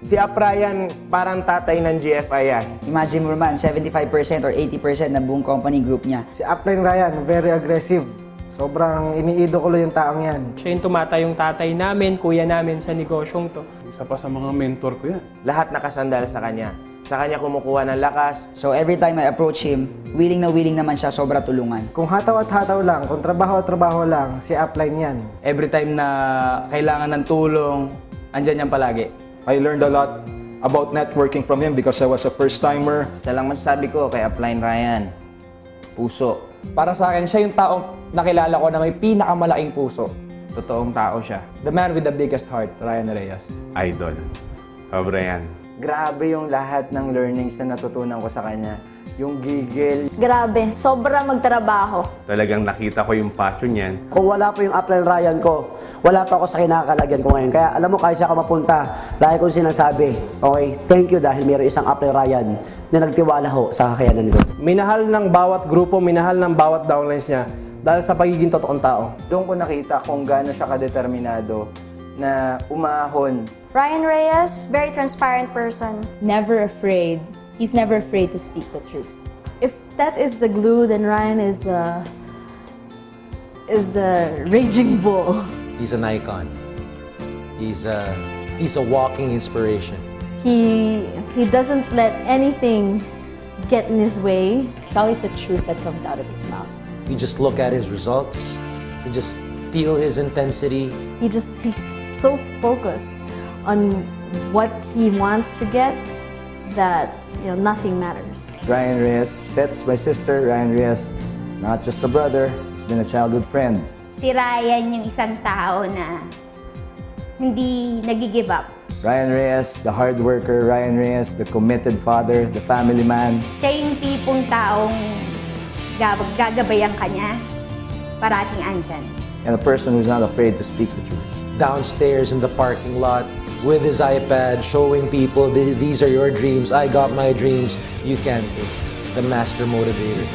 Si Aprayan, parang tatay ng GFI yan. Imagine mo naman, 75% or 80% ng buong company group niya. Si Upline Ryan, very aggressive. Sobrang iniidolo yung taong yan. Siya yung tumatay yung tatay namin, kuya namin sa negosyong to. Isa pa sa mga mentor ko yan. Lahat nakasandal sa kanya. Sa kanya kumukuha ng lakas. So every time I approach him, willing na willing naman siya, sobra tulungan. Kung hataw at hataw lang, kung trabaho at trabaho lang, si Upline yan. Every time na kailangan ng tulong, andyan yan palagi. I learned a lot about networking from him because I was a first-timer. Isa lang masasabi ko kay Upline Ryan, puso. Para sa akin, siya yung taong nakilala ko na may pinakamalaking puso. Totoong tao siya. The man with the biggest heart, Ryan Reyes. Idol. Sobra yan. Grabe yung lahat ng learnings na natutunan ko sa kanya. Yung gigil. Grabe, sobra magtrabaho. Talagang nakita ko yung passion niyan. Kung wala pa yung Upline Ryan ko, wala pa ako sa kinakalagyan ko ngayon. Kaya alam mo, kahit siya ka mapunta, lagi kong sinasabi, okay, thank you dahil mayroon isang Upline Ryan na nagtiwala ho sa kakayanan ko. Minahal ng bawat grupo, minahal ng bawat downlines niya dahil sa pagiging totoong tao. Doon ko nakita kung gaano siya kadeterminado na umahon. Ryan Reyes, very transparent person. Never afraid. He's never afraid to speak the truth. If that is the glue, then Ryan is the raging bull. He's an icon. He's a walking inspiration. He doesn't let anything get in his way. It's always the truth that comes out of his mouth. You just look at his results. You just feel his intensity. He's so focused on what he wants to get that nothing matters. Ryan Reyes, that's my sister, Ryan Reyes. Not just a brother, he's been a childhood friend. Si Ryan yung isang tao na hindi nag-give up. Ryan Reyes, the hard worker. Ryan Reyes, the committed father, the family man. Siya yung tipong taong gagabayan ka niya, parating andyan. And a person who's not afraid to speak the truth. Downstairs in the parking lot with his iPad, showing people, these are your dreams, I got my dreams, you can too. The master motivator.